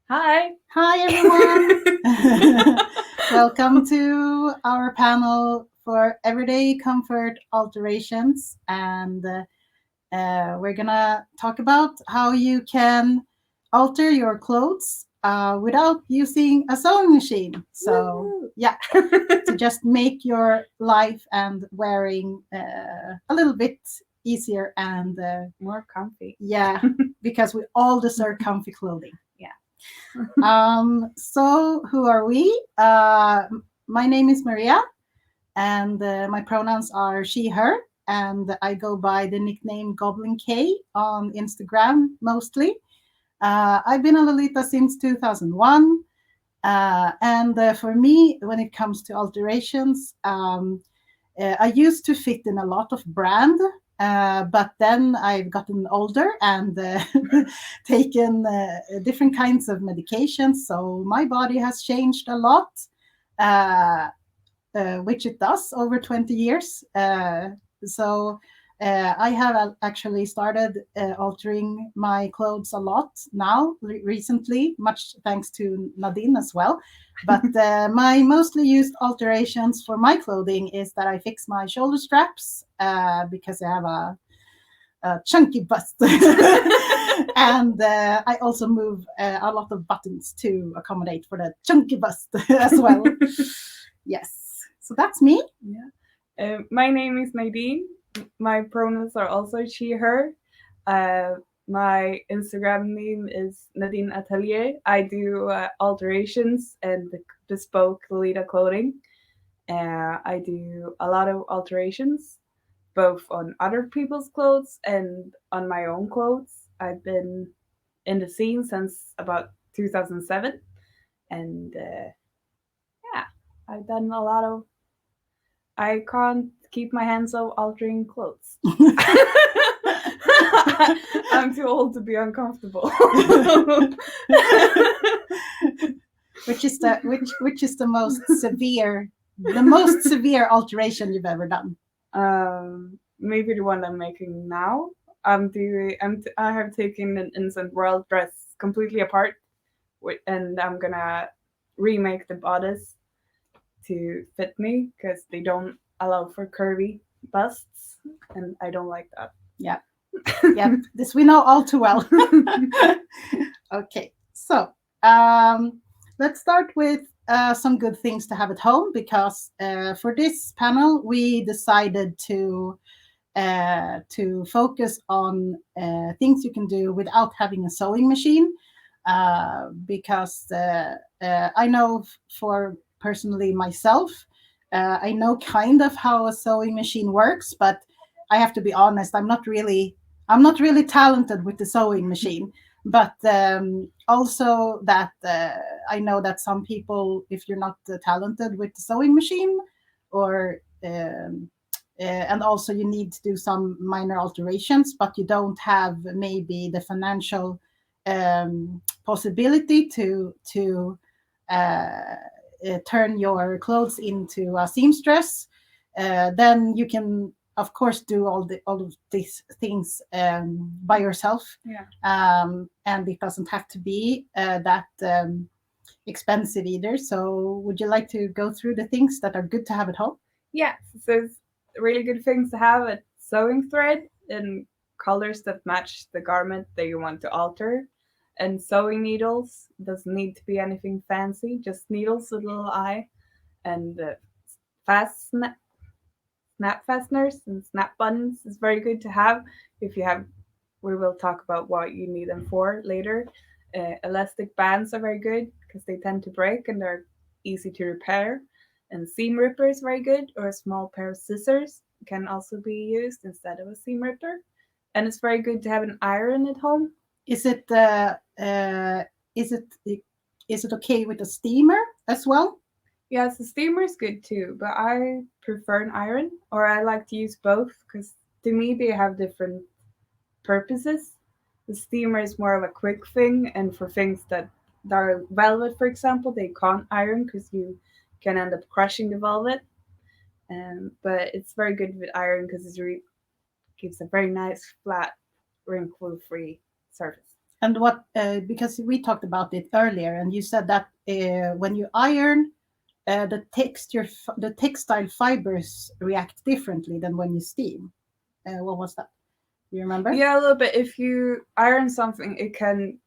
Hi. Hi, everyone. Welcome to our panel for Everyday Comfort Alterations. And we're going to talk about how you can alter your clothes without using a sewing machine. So, yeah, to just make your life and wearing a little bit easier and more comfy. Yeah, because we all deserve comfy clothing. Yeah. So who are we? My name is Maria, and my pronouns are she, her, and I go by the nickname Goblin K on Instagram mostly. I've been a Lolita since 2001. And for me, when it comes to alterations, I used to fit in a lot of brand, but then I've gotten older and taken different kinds of medications. So my body has changed a lot, uh, which it does over 20 years. So I have actually started altering my clothes a lot now, recently, much thanks to Nadine as well. But my mostly used alterations for my clothing is that I fix my shoulder straps because I have a chunky bust. And I also move a lot of buttons to accommodate for the chunky bust as well. Yes. So that's me. Yeah. My name is Nadine. My pronouns are also she, her. My Instagram name is Nadine Atelier. I do alterations and bespoke Lolita clothing. I do a lot of alterations, both on other people's clothes and on my own clothes. I've been in the scene since about 2007, and yeah, I've done a lot of. I can't keep my hands off altering clothes. I'm too old to be uncomfortable. which is the most severe alteration you've ever done? Maybe the one I'm making now. I have taken an Innocent World dress completely apart, and I'm gonna remake the bodice to fit me because they don't allow for curvy busts, and I don't like that. Yeah. Yep. This we know all too well. Okay. So let's start with some good things to have at home, because for this panel we decided to focus on things you can do without having a sewing machine, because I know for personally myself, I know kind of how a sewing machine works, but I have to be honest, I'm not really talented with the sewing machine. But also that I know that some people, if you're not talented with the sewing machine, or and also you need to do some minor alterations, but you don't have maybe the financial possibility to turn your clothes into a seamstress, then you can of course do all of these things by yourself. Yeah. And it doesn't have to be that expensive either. So would you like to go through the things that are good to have at home? Yeah, so it's really good things to have a sewing thread in colors that match the garment that you want to alter. And sewing needles doesn't need to be anything fancy, just needles with a little eye. And fast snap fasteners and snap buttons is very good to have if you have. We will talk about what you need them for later. Elastic bands are very good because they tend to break and they're easy to repair. And seam ripper is very good, or a small pair of scissors can also be used instead of a seam ripper. And it's very good to have an iron at home. Is it is it is it okay with a steamer as well? Yes, the steamer is good too, but I prefer an iron, or I like to use both because to me they have different purposes. The steamer is more of a quick thing, and for things that are velvet, for example, they can't iron because you can end up crushing the velvet. But it's very good with iron because it gives a very nice, flat, wrinkle-free surface. And what, because we talked about it earlier, and you said that when you iron, the textile fibers react differently than when you steam. What was that? Do you remember? Yeah, a little bit. If you iron something, it can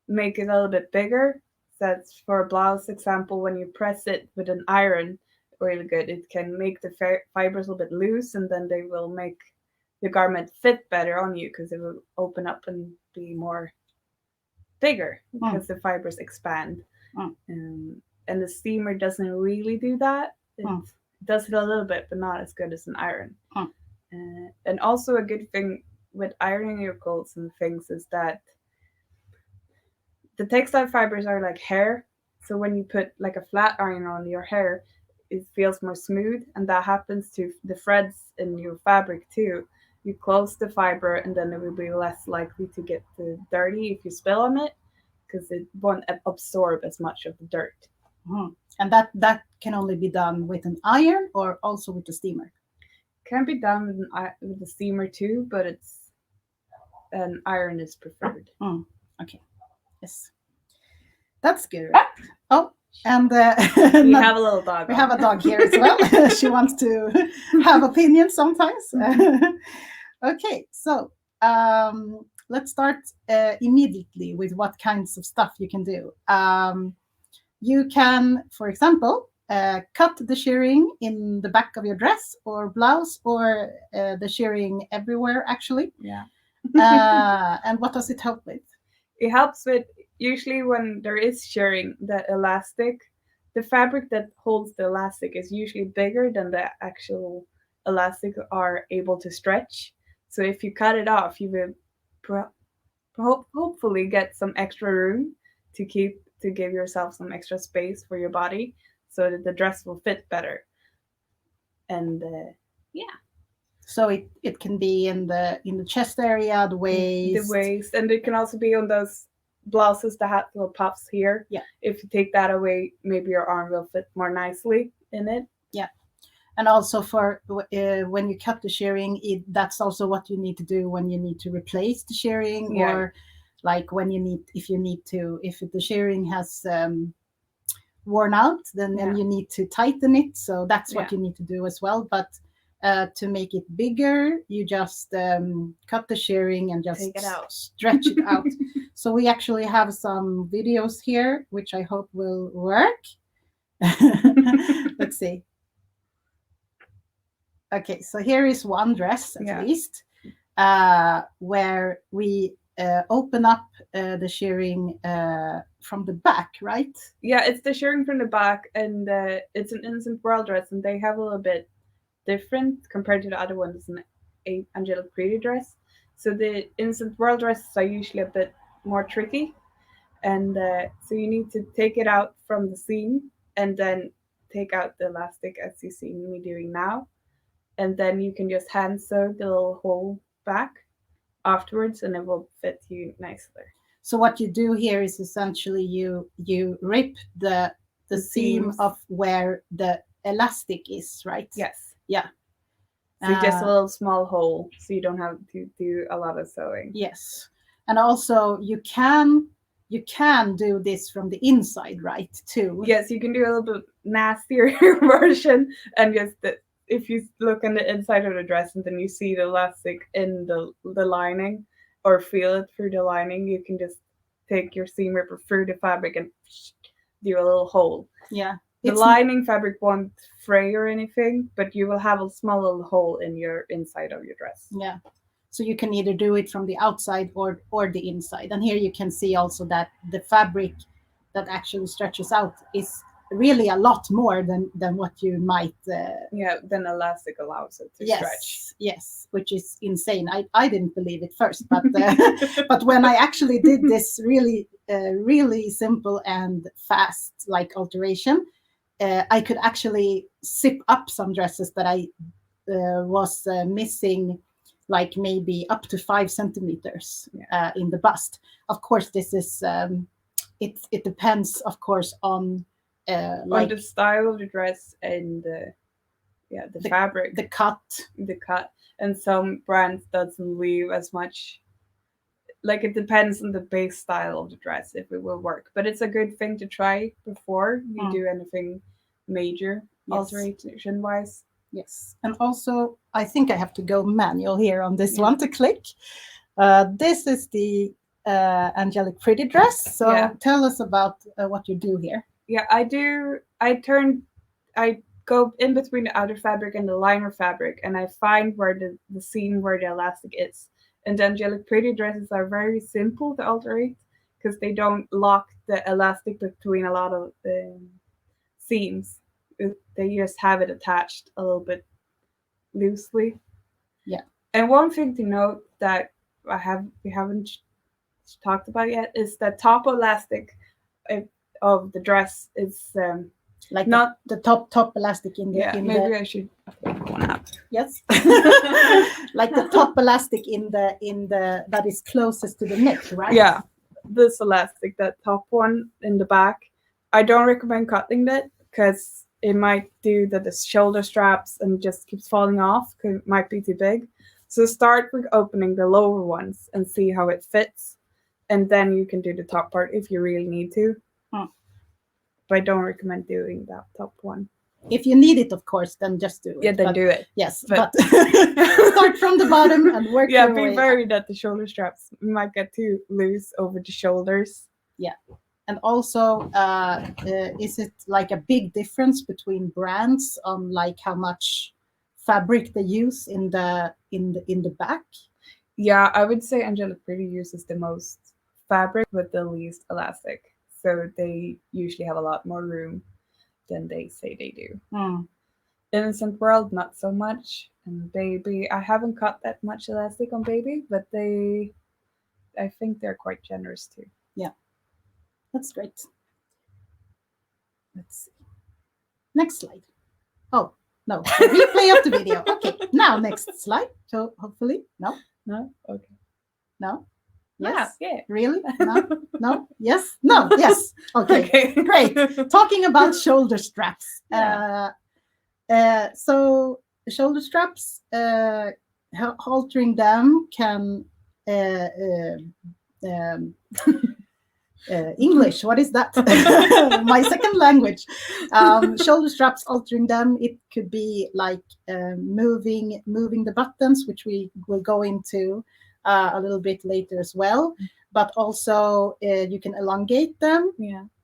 make it a little bit bigger. That's for a blouse example. When you press it with an iron, really good, it can make the fibers a little bit loose, and then they will make the garment fit better on you because it will open up and be more bigger because the fibers expand. Mm. And the steamer doesn't really do that. It does it a little bit, but not as good as an iron. And also a good thing with ironing your clothes and things is that the textile fibers are like hair. So when you put like a flat iron on your hair, it feels more smooth, and that happens to the threads in your fabric too. You close the fiber, and then it will be less likely to get dirty if you spill on it, because it won't absorb as much of the dirt. And that can only be done with an iron or also with the steamer. Can be done with the steamer too, but it's an iron is preferred. Okay. Yes. That's good. Oh, and we have a little dog. We have a dog here as well. She wants to have opinions sometimes. Okay, so let's start immediately with what kinds of stuff you can do. You can, for example, cut the shearing in the back of your dress or blouse, or the shearing everywhere, actually. Yeah. And what does it help with? It helps with, usually when there is shearing, that elastic, the fabric that holds the elastic is usually bigger than the actual elastic are able to stretch. So if you cut it off, you will hopefully get some extra room to give yourself some extra space for your body, so that the dress will fit better. And yeah. So it can be in the chest area, the waist, and it can also be on those blouses that have little puffs here. Yeah. If you take that away, maybe your arm will fit more nicely in it. Yeah. And also for when you cut the shearing, that's also what you need to do when you need to replace the shearing, or like when if the shearing has worn out, then you need to tighten it. So that's what you need to do as well. But to make it bigger, you just cut the shearing and just take it out, stretch it out. So we actually have some videos here, which I hope will work. Let's see. Okay, so here is one dress at least, where we open up the shearing from the back, right? Yeah, it's the shearing from the back, and it's an Innocent World dress, and they have a little bit different compared to the other ones. An Angelic Pretty dress. So the Innocent World dresses are usually a bit more tricky, and so you need to take it out from the seam and then take out the elastic, as you see me doing now, and then you can just hand sew the little hole back afterwards, and it will fit you nicely. So what you do here is essentially you rip the seam of where the elastic is, right? Yes. Yeah. So just a little small hole, so you don't have to do a lot of sewing. Yes. And also you can do this from the inside, right, too? Yes, you can do a little bit nastier version, and just if you look on the inside of the dress and then you see the elastic in the lining, or feel it through the lining, you can just take your seam ripper through the fabric and do a little hole. Yeah. The lining fabric won't fray or anything, but you will have a small little hole in your inside of your dress. Yeah. So you can either do it from the outside or the inside. And here you can see also that the fabric that actually stretches out is really a lot more than what you might than elastic allows it to stretch. Yes, which is insane. I didn't believe it first, but but when I actually did this really simple and fast like alteration, I could actually zip up some dresses that I was missing, like maybe up to 5 centimeters in the bust. Of course, this is it depends, of course, on the style of the dress and the fabric, the cut, and some brands doesn't leave as much like it depends on the base style of the dress if it will work. But it's a good thing to try before you Mm. do anything major Yes. alteration wise. Yes. And also, I think I have to go manual here on this Yeah. one to click. This is the angelic pretty dress. So Yeah. tell us about what you do here. Yeah, I go in between the outer fabric and the liner fabric, and I find where the seam where the elastic is. And the angelic pretty dresses are very simple to alterate because they don't lock the elastic between a lot of the seams. They just have it attached a little bit loosely. Yeah. And one thing to note that we haven't talked about yet is that top elastic uh, of the dress is Like not the top elastic in the yeah. in Maybe the I should pick one up. yes, like the top elastic in the that is closest to the neck, right? Yeah, this elastic, that top one in the back. I don't recommend cutting that because it might do that the shoulder straps and just keeps falling off because it might be too big. So start with opening the lower ones and see how it fits, and then you can do the top part if you really need to. Hmm. But I don't recommend doing that top one. If you need it, of course, then just do it. Yeah, then do it. Yes, But- but start from the bottom and work Yeah, your be way up. worried that the shoulder straps might get too loose over the shoulders. And also, is it like a big difference between brands on like how much fabric they use in the back? Yeah, I would say Angelic Pretty uses the most fabric with the least elastic. So they usually have a lot more room than they say they do. Hmm. Innocent World, not so much. And Baby, I haven't cut that much elastic on Baby, but I think they're quite generous too. That's great. Let's see. Next slide. Oh, no. Replay of the video. Okay. Now, next slide. So, hopefully. No? No? Okay. No? Yes? Yeah. Really? No? No? Yes? No? Yes. Okay. Great. Talking about shoulder straps. Yeah. So, shoulder straps, altering them can. Um, English, what is that? My second language. Shoulder straps, altering them. It could be like moving the buttons, which we will go into a little bit later as well. But also you can elongate them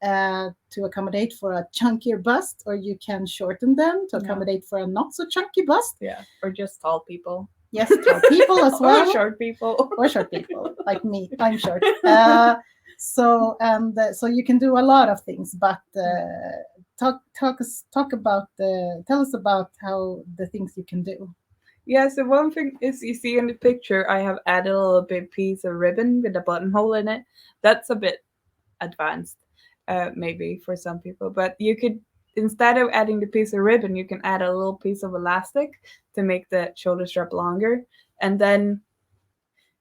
to accommodate for a chunkier bust, or you can shorten them to accommodate for a not so chunky bust. Yeah, or just tall people. Yes, tall people as well. Or short people. Or short people, like me. I'm short. So you can do a lot of things, but tell us about how the things you can do. Yeah, so one thing is you see in the picture, I have added a little bit piece of ribbon with a buttonhole in it. That's a bit advanced, maybe for some people. But you could, instead of adding the piece of ribbon, you can add a little piece of elastic to make the shoulder strap longer. And then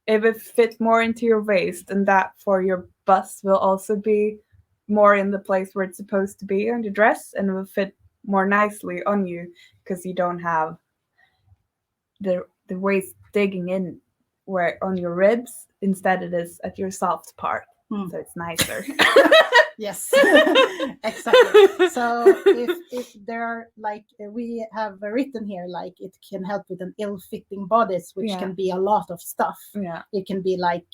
it will fit more into your waist, and that for your bust will also be more in the place where it's supposed to be on the dress, and it will fit more nicely on you because you don't have the waist digging in where on your ribs. Instead it is at your soft part. So it's nicer. Yes. Exactly. So if there are like we have written here, like it can help with an ill-fitting bodice, which can be a lot of stuff. Yeah. It can be like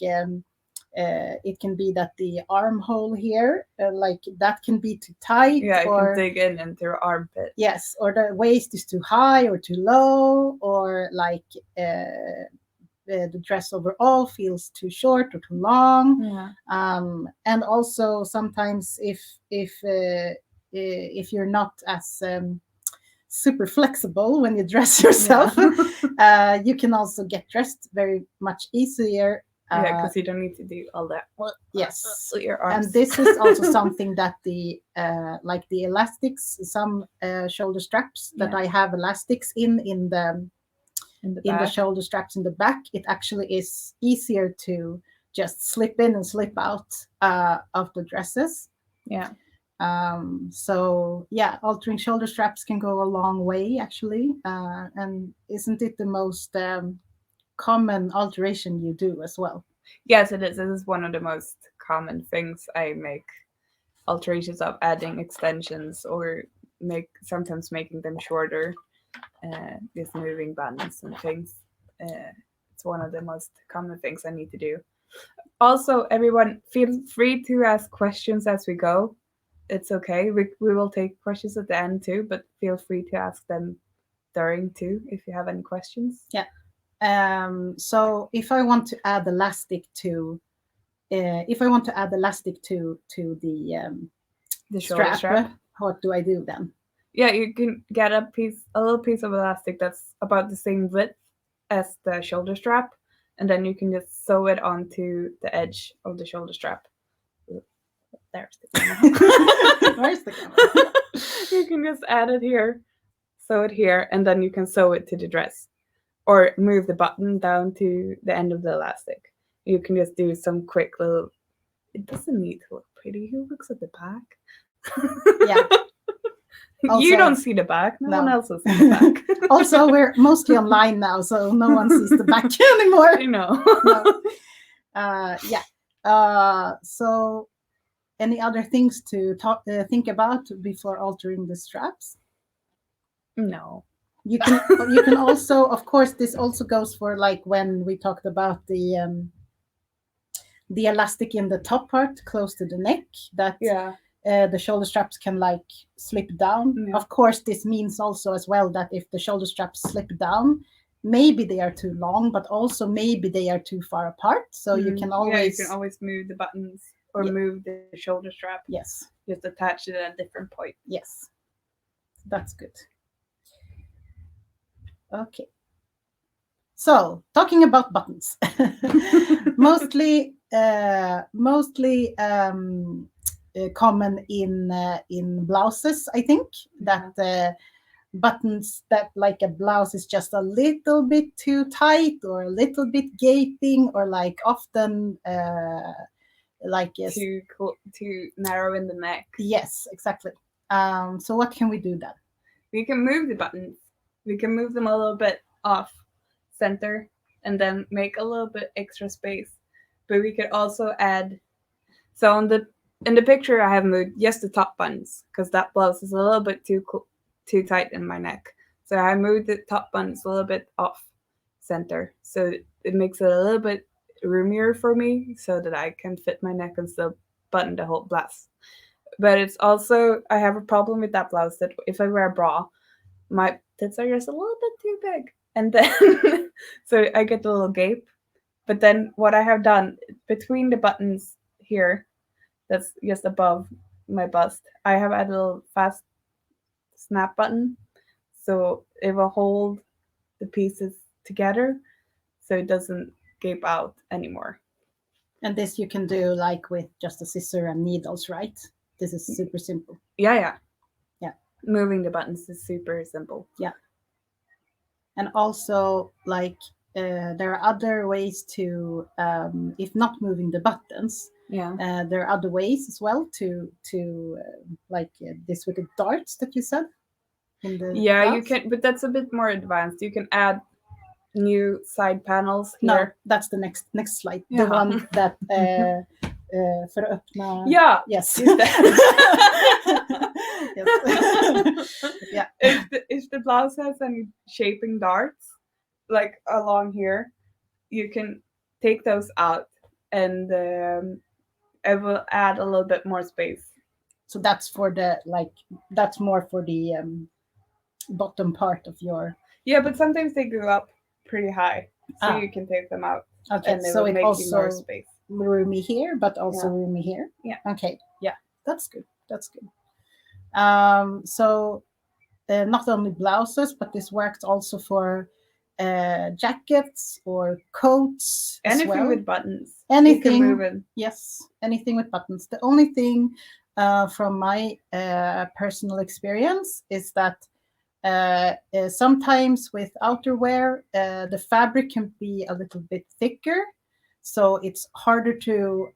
it can be that the armhole here, like that can be too tight. Yeah, it or can dig in into your armpit. Yes, or the waist is too high or too low, or like the dress overall feels too short or too long. Yeah. And also sometimes if you're not as super flexible when you dress yourself, you can also get dressed very much easier. Because you don't need to do all that. Yes, with your arms. and this is also something that the like the elastics, some shoulder straps that I have elastics in the shoulder straps in the back, it actually is easier to just slip in and slip out of the dresses. Yeah. So yeah, altering shoulder straps can go a long way actually. And isn't it the most common alteration you do as well? Yes, it is. This is one of the most common things I make alterations of, adding extensions or sometimes making them shorter, just moving buttons and things. It's one of the most common things I need to do. Also, everyone, feel free to ask questions as we go. It's okay. We will take questions at the end too, but feel free to ask them during too if you have any questions. Yeah. So if I want to add elastic to, The shoulder strap. what do I do then? Yeah, you can get a little piece of elastic that's about the same width as the shoulder strap, and then you can just sew it onto the edge of the shoulder strap. There's the camera. Where's the camera? You can just add it here, sew it here, and then you can sew it to the dress, or move the button down to the end of the elastic. You can just do some quick little. It doesn't need to look pretty. Who looks at the back? Yeah. Also, you don't see the back. No one else will see the back. Also, we're mostly online now, so no one sees the back anymore. I know. No. So, any other things to think about before altering the straps? No. You can also, of course, this also goes for like when we talked about the elastic in the top part close to the neck, that the shoulder straps can like slip down. Yeah. Of course, this means also as well that if the shoulder straps slip down, maybe they are too long, but also maybe they are too far apart. So you can always move the buttons or move the shoulder strap. Yes. Just attach it at a different point. Yes. That's good. Okay. So talking about buttons, mostly common in blouses, I think, that buttons that like a blouse is just a little bit too tight or a little bit gaping, or like often too narrow in the neck. Yes, exactly. So what can we do then? We can move the buttons. We can move them a little bit off center and then make a little bit extra space. But we could also add. So in the picture, I have moved just the top buttons because that blouse is a little bit too tight in my neck. So I moved the top buttons a little bit off center, so it makes it a little bit roomier for me, so that I can fit my neck and still button the whole blouse. But it's also, I have a problem with that blouse, that if I wear a bra, my tits are just a little bit too big, and then so I get a little gape. But then what I have done between the buttons here, that's just above my bust, I have added a little fast snap button, so it will hold the pieces together so it doesn't gape out anymore. And this you can do like with just a scissor and needles, right? This is super simple. Yeah. Moving the buttons is super simple. Yeah. And also, like, there are other ways to, if not moving the buttons, there are other ways as well to like this with the darts that you said. You can, but that's a bit more advanced. You can add new side panels here. No, that's the next slide. The one that för att öppna. Yeah. Yes. Yes. Yeah. If the blouse has any shaping darts, like along here, you can take those out, and it will add a little bit more space. So that's for the that's more for the bottom part of your. Yeah, but sometimes they go up pretty high, so you can take them out. Okay, and so will it make also you more space. Roomy here, but also roomy here. Yeah. Okay. Yeah, that's good. That's good. So not only blouses, but this works also for jackets or coats. Anything with buttons. Anything. Yes, anything with buttons. The only thing from my personal experience is that sometimes with outerwear, the fabric can be a little bit thicker, so it's harder to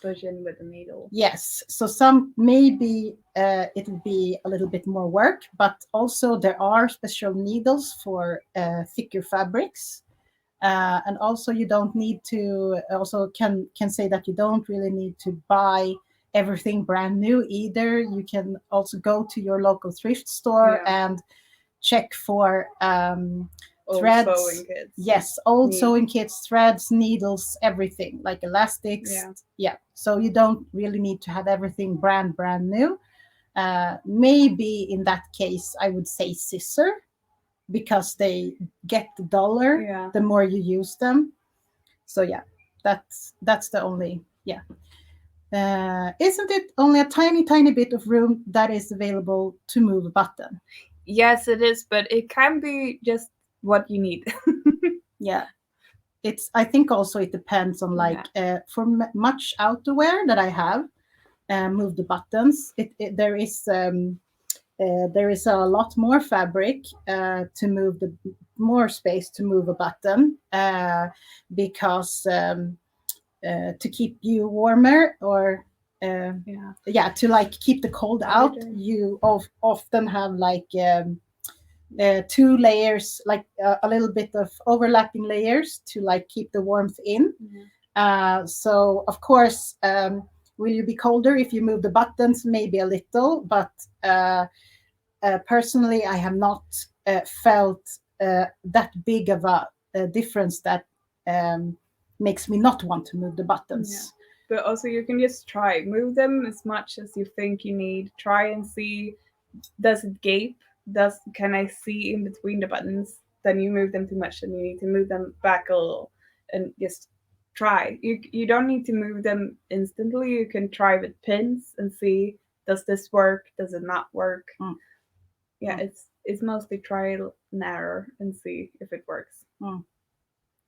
push in with the needle. Yes, so some maybe it will be a little bit more work, but also there are special needles for thicker fabrics. And also you don't need to also can say that you don't really need to buy everything brand new either. You can also go to your local thrift store Yeah. and check for Old threads. sewing kits. Yes, old Need- sewing kits, threads, needles, everything like elastics. Yeah. Yeah, so you don't really need to have everything brand new. Maybe in that case I would say scissor, because they get duller Yeah. the more you use them. So yeah, that's the only, yeah. Isn't it only a tiny bit of room that is available to move a button? Yes, it is, but it can be just what you need. Yeah, it's, I think also it depends on like for much outerwear that I have moved the buttons. There is a lot more fabric to move the more space to move a button because to keep you warmer, or to like keep the cold out, you often have like two layers, like a little bit of overlapping layers to like keep the warmth in. So of course, will you be colder if you move the buttons? Maybe a little, but personally I have not felt that big of a difference that makes me not want to move the buttons. But also you can just try. Move them as much as you think you need. Try and see, does it gape? Can I see in between the buttons? Then you move them too much and you need to move them back a little and just try. You don't need to move them instantly. You can try with pins and see, does this work? Does it not work? Yeah, it's mostly trial and error and see if it works.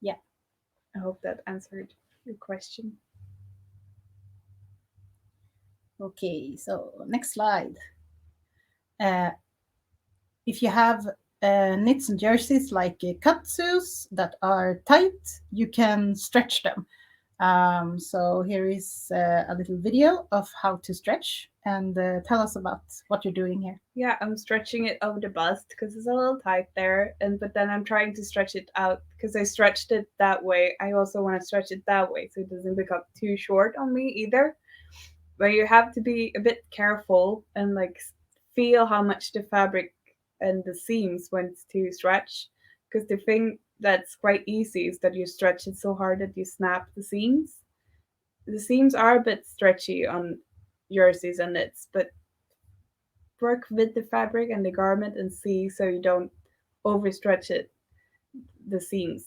Yeah. I hope that answered your question. Okay, so next slide. If you have knits and jerseys like katsus that are tight, you can stretch them. So here is a little video of how to stretch, and tell us about what you're doing here. Yeah, I'm stretching it over the bust because it's a little tight there, but then I'm trying to stretch it out because I stretched it that way. I also want to stretch it that way so it doesn't become too short on me either. But you have to be a bit careful and like feel how much the fabric and the seams want to stretch, because the thing that's quite easy is that you stretch it so hard that you snap the seams. The seams are a bit stretchy on jerseys and knits, but work with the fabric and the garment and see so you don't overstretch it. The seams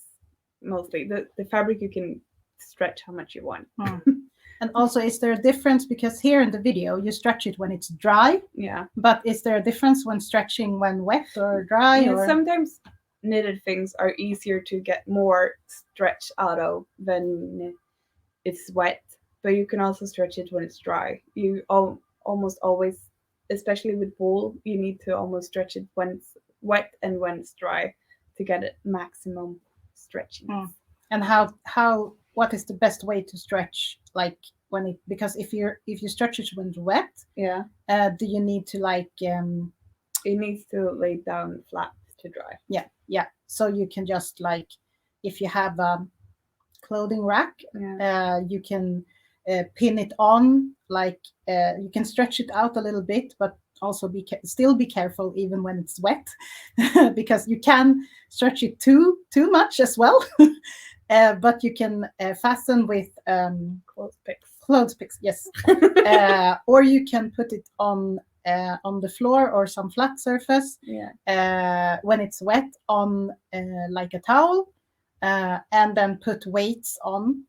mostly. The fabric you can stretch how much you want. And also, is there a difference, because here in the video you stretch it when it's dry? Yeah. But is there a difference when stretching when wet or dry? Yeah, or sometimes knitted things are easier to get more stretch out of when it's wet, but you can also stretch it when it's dry. You almost always, especially with wool, you need to almost stretch it when it's wet and when it's dry to get it maximum stretching. And what is the best way to stretch, like when it, because if you stretch it when it's wet, do you need to like it needs to lay down flat to dry. So you can just like, if you have a clothing rack, you can pin it on, like you can stretch it out a little bit, but also still be careful even when it's wet because you can stretch it too much as well. But you can fasten with clothespins, yes. Or you can put it on the floor or some flat surface when it's wet on like a towel, and then put weights on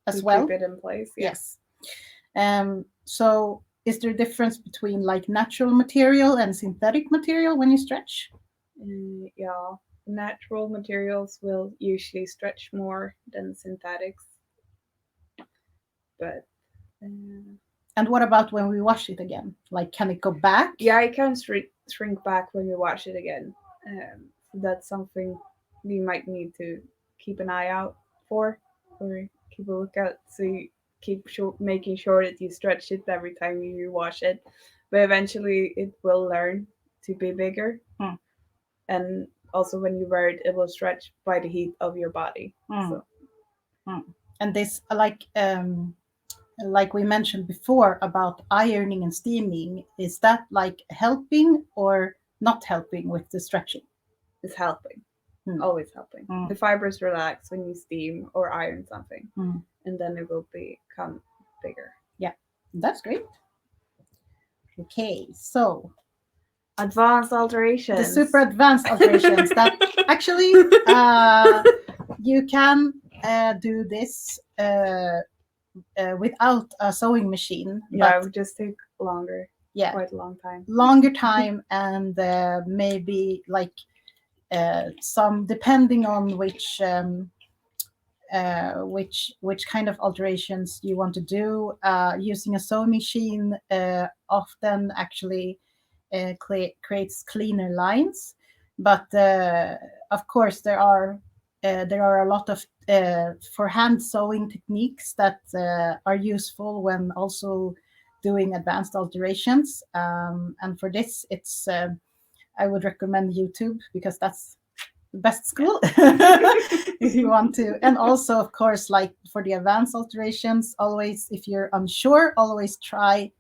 as well. Keep it in place. Yes. So is there a difference between like natural material and synthetic material when you stretch? Yeah. Natural materials will usually stretch more than synthetics. But and what about when we wash it again? Like, can it go back? Yeah, it can shrink back when you wash it again. That's something you might need to keep an eye out for, or keep a lookout. So you keep making sure that you stretch it every time you wash it. But eventually, it will learn to be bigger. And also when you wear it, it will stretch by the heat of your body. So And this, like we mentioned before about ironing and steaming, is that like helping or not helping with the stretching? it's helping. Mm. Always helping. The fibers relax when you steam or iron something, Mm. and then it will become bigger. Yeah, that's great. Okay, so Advanced alterations. the super advanced alterations that actually you can do this without a sewing machine. Yeah, but it would just take longer. Yeah, quite a long time. Longer time, and maybe like some, depending on which kind of alterations you want to do. Using a sewing machine often actually creates cleaner lines, but of course there are a lot of for hand sewing techniques that are useful when also doing advanced alterations. And for this, it's I would recommend YouTube, because that's the best school if you want to. And also, of course, like for the advanced alterations, always, if you're unsure, always try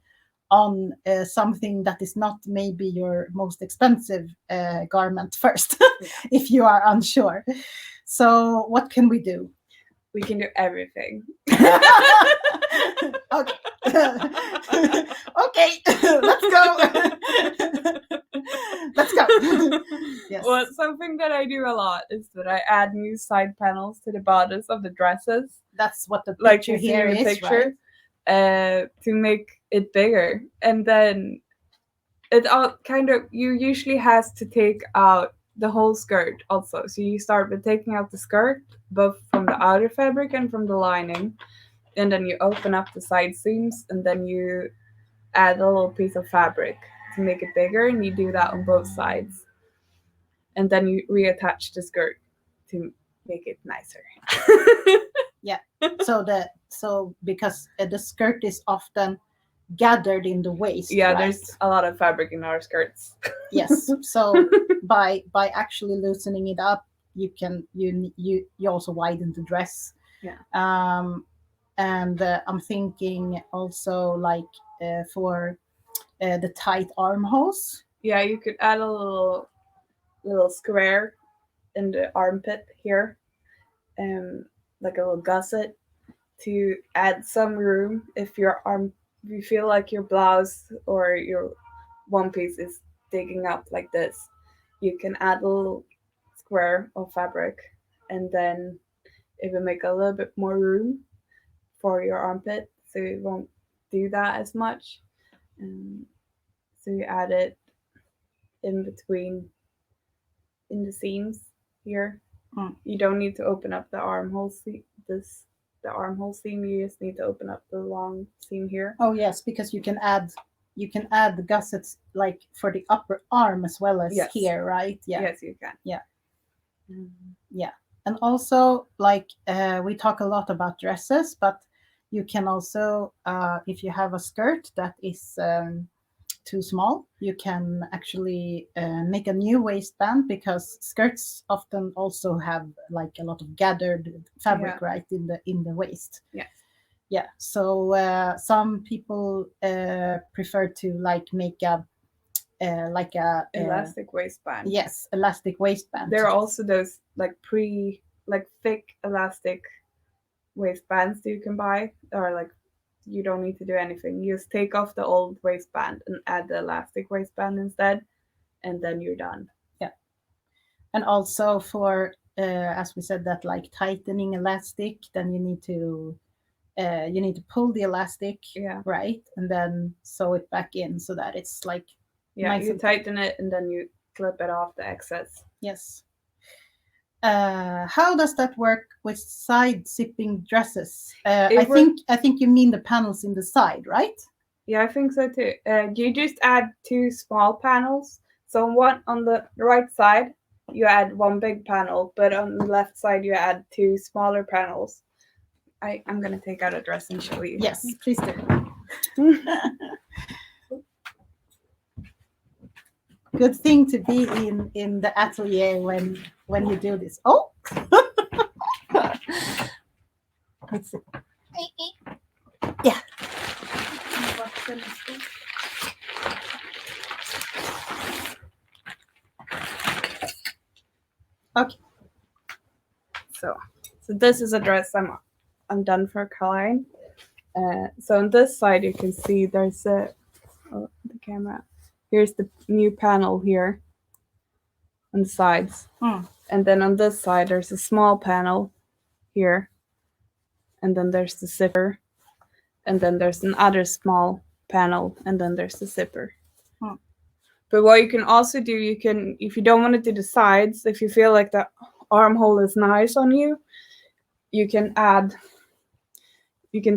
on something that is not maybe your most expensive garment first, if you are unsure. So what can we do? We can do everything. Okay. Okay, let's go. Let's go. Yes. Well, something that I do a lot is that I add new side panels to the bodice of the dresses. That's what the like picture you see here in the is, picture, right? to make it bigger. And then it all kind of, you usually has to take out the whole skirt also. So you start with taking out the skirt, both from the outer fabric and from the lining. And then you open up the side seams, and then you add a little piece of fabric to make it bigger, and you do that on both sides. And then you reattach the skirt to make it nicer. Yeah. So because the skirt is often gathered in the waist. Yeah, right? There's a lot of fabric in our skirts. Yes. So by actually loosening it up, you also widen the dress. Yeah. And I'm thinking also like for the tight armholes. Yeah, you could add a little square in the armpit here, like a little gusset, to add some room if you feel like your blouse or your one piece is digging up like this. You can add a little square of fabric, and then it will make a little bit more room for your armpit, so it won't do that as much. So you add it in between, in the seams here. You don't need to open up the armhole seam. The armhole seam. You just need to open up the long seam here. Oh yes, because you can add the gussets like for the upper arm as well as here, right? Yeah. Yes, you can. Yeah. Yeah. And also, like we talk a lot about dresses, but you can also, if you have a skirt that is too small, you can actually make a new waistband, because skirts often also have like a lot of gathered fabric, right, in the waist. Yes. Yeah. So some people prefer to like make a elastic waistband. Yes, elastic waistband. There are also those like thick elastic waistbands that you can buy, or like you don't need to do anything. You just take off the old waistband and add the elastic waistband instead, and then you're done. Yeah. And also for as we said, that like tightening elastic, then you need to pull the elastic, right, and then sew it back in so that it's like nice. You tighten it and then you clip it off the excess. Yes. How does that work with side zipping dresses? I think you mean the panels in the side, right? Yeah, I think so too. You just add two small panels. So one on the right side, you add one big panel, but on the left side, you add two smaller panels. I'm gonna take out a dress and show you. Yes, please do. good thing to be in the atelier when you do this. Oh, let's see. Yeah. Okay. So this is a dress I'm done for coloring. So on this side you can see there's the camera. Here's the new panel here on the sides. And then on this side there's a small panel here. And then there's the zipper. And then there's another small panel, and then there's the zipper. But what you can also do, you can, if you don't want to do the sides, if you feel like the armhole is nice on you, you can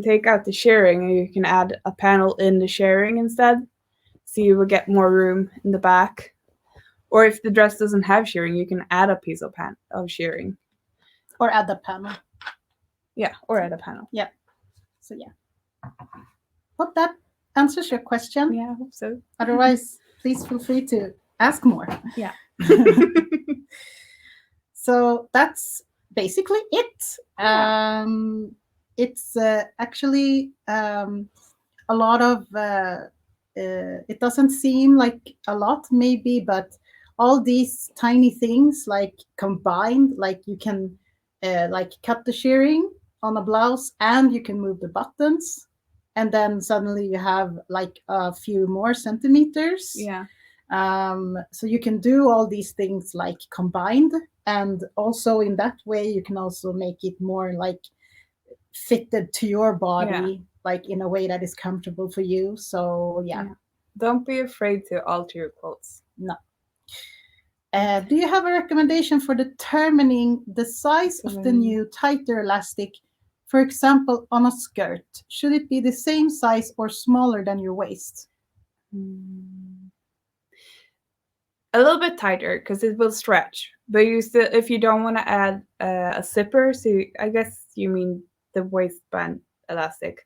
take out the shearing and you can add a panel in the shearing instead, so you will get more room in the back. Or if the dress doesn't have shearing, you can add a piece of shearing. Or add a panel. Yeah, or add a panel. Yeah. So yeah. Hope that answers your question. Yeah, I hope so. Otherwise, please feel free to ask more. Yeah. So that's basically it. It's actually a lot of, it doesn't seem like a lot maybe, but all these tiny things like combined, like you can like cut the shearing on a blouse and you can move the buttons. And then suddenly you have like a few more centimeters. Yeah. So you can do all these things like combined. And also in that way, you can also make it more like fitted to your body, like in a way that is comfortable for you. So yeah. Don't be afraid to alter your clothes. No. Do you have a recommendation for determining the size of the new tighter elastic? For example, on a skirt, should it be the same size or smaller than your waist? A little bit tighter because it will stretch. But you still, if you don't want to add a zipper, so I guess you mean the waistband elastic.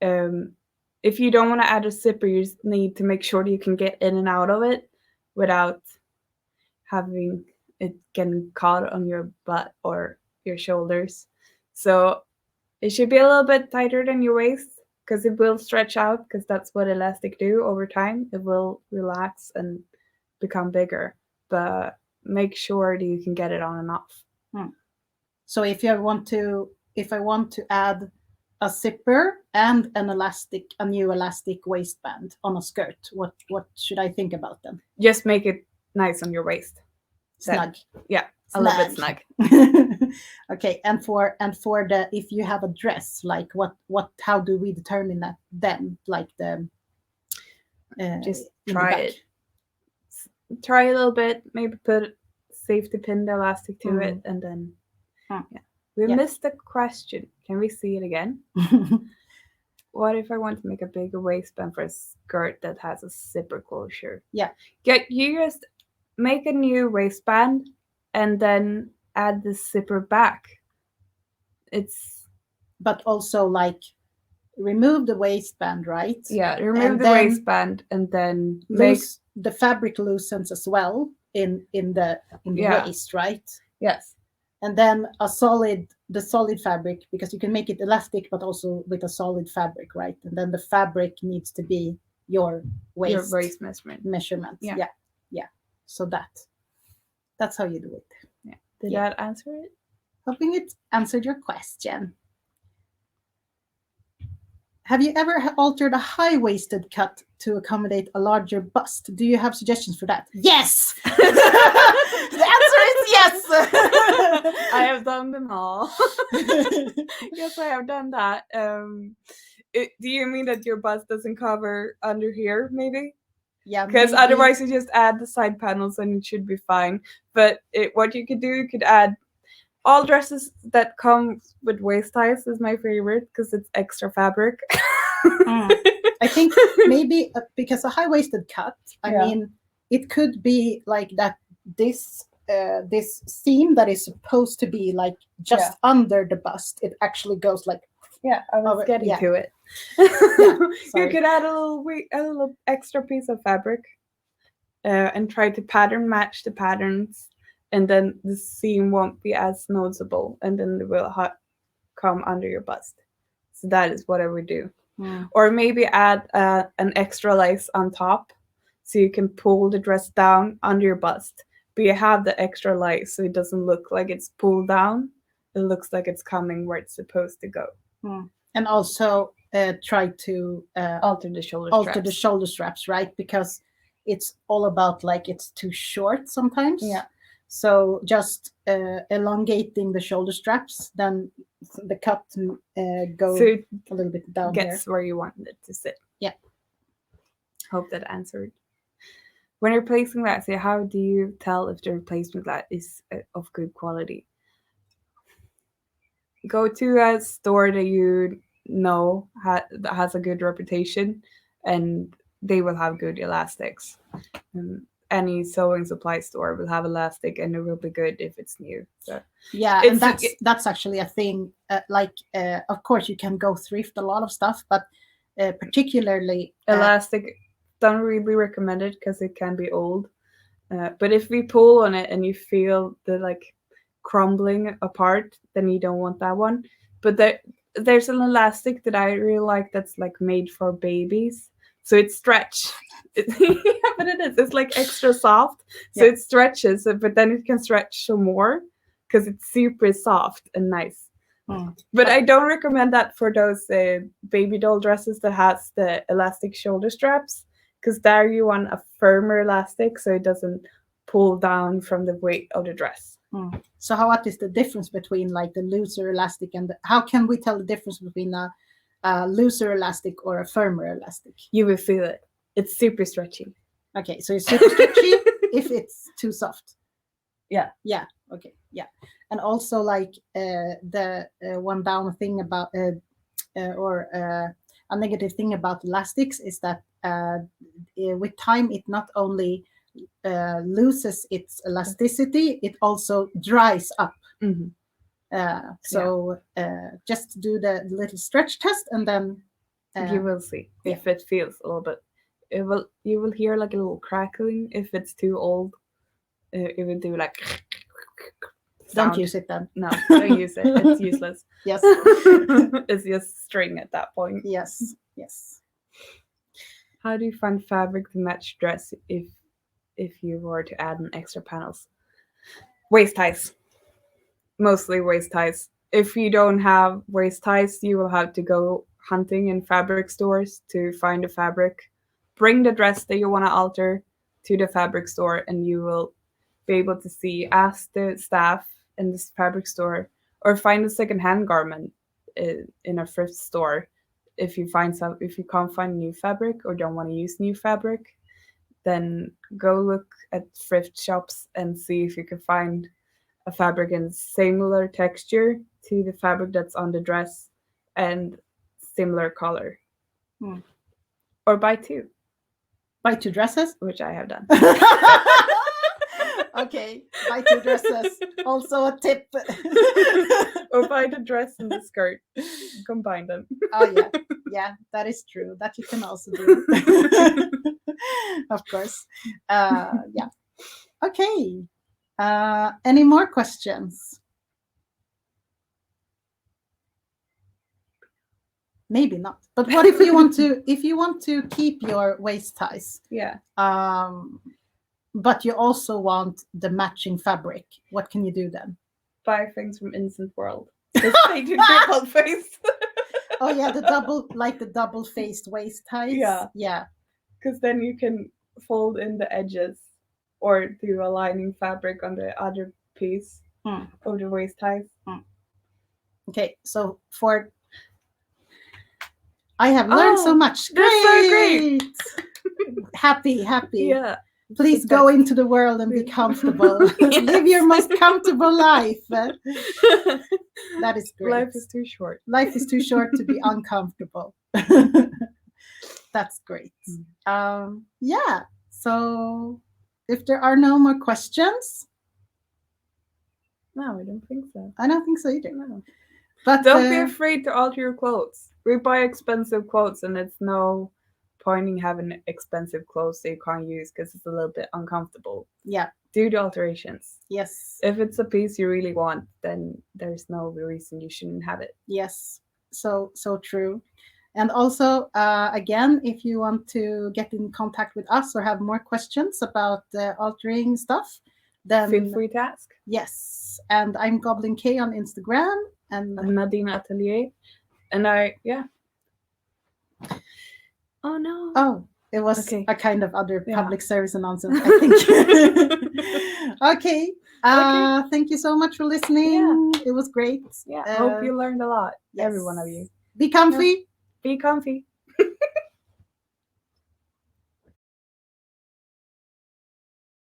If you don't want to add a zipper, you just need to make sure that you can get in and out of it without having it getting caught on your butt or your shoulders. So it should be a little bit tighter than your waist because it will stretch out, because that's what elastic do over time. It will relax and become bigger, but make sure that you can get it on and off. So if I want to add a zipper and a new elastic waistband on a skirt, what should I think about them? Just make it nice on your waist. Snug. Yeah. A little bit snug. Okay, and for the, if you have a dress, like how do we determine that then? Like the just try it. Try a little bit, maybe put safety pin the elastic to it, and then we missed the question. Can we see it again? What if I want to make a bigger waistband for a skirt that has a zipper closure? Yeah. You just make a new waistband and then add the zipper back. But also like remove the waistband, right? Yeah, remove the waistband and then the fabric loosens as well in the waist, right? Yes. And then the solid fabric, because you can make it elastic but also with a solid fabric, right? And then the fabric needs to be your waist measurement. Yeah. So that's how you do it. Yeah. Did that answer it? Hoping it answered your question. Have you ever altered a high-waisted cut to accommodate a larger bust? Do you have suggestions for that? Yes! The answer is yes! I have done them all. Yes, I have done that. Do you mean that your bust doesn't cover under here, maybe? Yeah, because otherwise you just add the side panels and it should be fine. But what you could do, you could add all dresses that come with waist ties is my favorite because it's extra fabric. I think maybe because a high-waisted cut, I mean, it could be like that. This seam that is supposed to be like just under the bust, it actually goes like. Yeah, I was getting to it. You could add a little extra piece of fabric and try to pattern match the patterns, and then the seam won't be as noticeable, and then it will come under your bust. So that is what I would do. Or maybe add an extra lace on top, so you can pull the dress down under your bust, but you have the extra lace, so it doesn't look like it's pulled down. It looks like it's coming where it's supposed to go. And also try to Alter the shoulder straps, right? Because it's all about like it's too short sometimes. Yeah. So just elongating the shoulder straps, then the cut go So it a little bit down gets here. where you want it to sit. Yeah. Hope that answered. When you're replacing that, so how do you tell if the replacement glass is of good quality? Go to a store that you know that has a good reputation, and they will have good elastics. Any sewing supply store will have elastic, and it will be good if it's new. So yeah, and that's actually a thing. Of course, you can go thrift a lot of stuff, but particularly elastic, don't really recommend it because it can be old. But if we pull on it and you feel the like crumbling apart, then you don't want that one. But there's an elastic that I really like that's like made for babies, so it stretch. Yeah, but it is. It's like extra soft, so it stretches. But then it can stretch some more because it's super soft and nice. But I don't recommend that for those baby doll dresses that has the elastic shoulder straps, because there you want a firmer elastic so it doesn't pull down from the weight of the dress. So what is the difference between like the looser elastic and how can we tell the difference between a looser elastic or a firmer elastic? You will feel it. It's super stretchy. Okay, so it's super stretchy if it's too soft. Yeah. Yeah. Okay. Yeah. And also like the one down thing about or a negative thing about elastics is that with time it not only loses its elasticity, it also dries up. So just do the little stretch test, and then you will see if it feels a little bit. You will hear like a little crackling if it's too old. It will do like. Sound. Don't use it then. No, don't use it. It's useless. Yes. It's just string at that point. Yes. Yes. How do you find fabric to match dress if you were to add an extra panels? Waist ties. Mostly waist ties. If you don't have waist ties, you will have to go hunting in fabric stores to find a fabric. Bring the dress that you want to alter to the fabric store, and you will be able to see, ask the staff in this fabric store, or find a second-hand garment in a thrift store. If you can't find new fabric or don't want to use new fabric, then go look at thrift shops and see if you can find a fabric in similar texture to the fabric that's on the dress and similar color. Or buy two. Buy two dresses? Which I have done. Okay, buy two dresses. Also a tip. Or buy the dress and the skirt. Combine them. Oh yeah. Yeah, that is true. That you can also do. Of course. Yeah. Okay. Any more questions? Maybe not. But what if you want to keep your waist ties? Yeah. But you also want the matching fabric. What can you do then? Buy things from Instant World. They do double faced. Oh yeah, the double faced waist ties. Yeah. Yeah. Because then you can fold in the edges or do a lining fabric on the other piece of the waist ties. Okay, so I have learned so much. Great! That's so great! Happy. Yeah. Please go into the world and be comfortable. Yes. Live your most comfortable life. That is great. Life is too short. Life is too short to be uncomfortable. That's great. Yeah. So if there are no more questions. No, I don't think so. I don't think so either. No. But don't be afraid to alter your clothes. We buy expensive clothes and it's no point in having expensive clothes that you can't use because it's a little bit uncomfortable. Yeah. Do the alterations. Yes. If it's a piece you really want, then there's no reason you shouldn't have it. Yes. So true. And also, again, if you want to get in contact with us or have more questions about altering stuff, then Feel free to ask. yes. And I'm Goblin K on Instagram, and I'm Nadine Atelier, and Oh no. oh, it was Okay. a kind of other Yeah. public service announcement, I think. Okay. Thank you so much for listening. It was great. Yeah. Hope you learned a lot. Yes. Every one of you. Be comfy. Be comfy.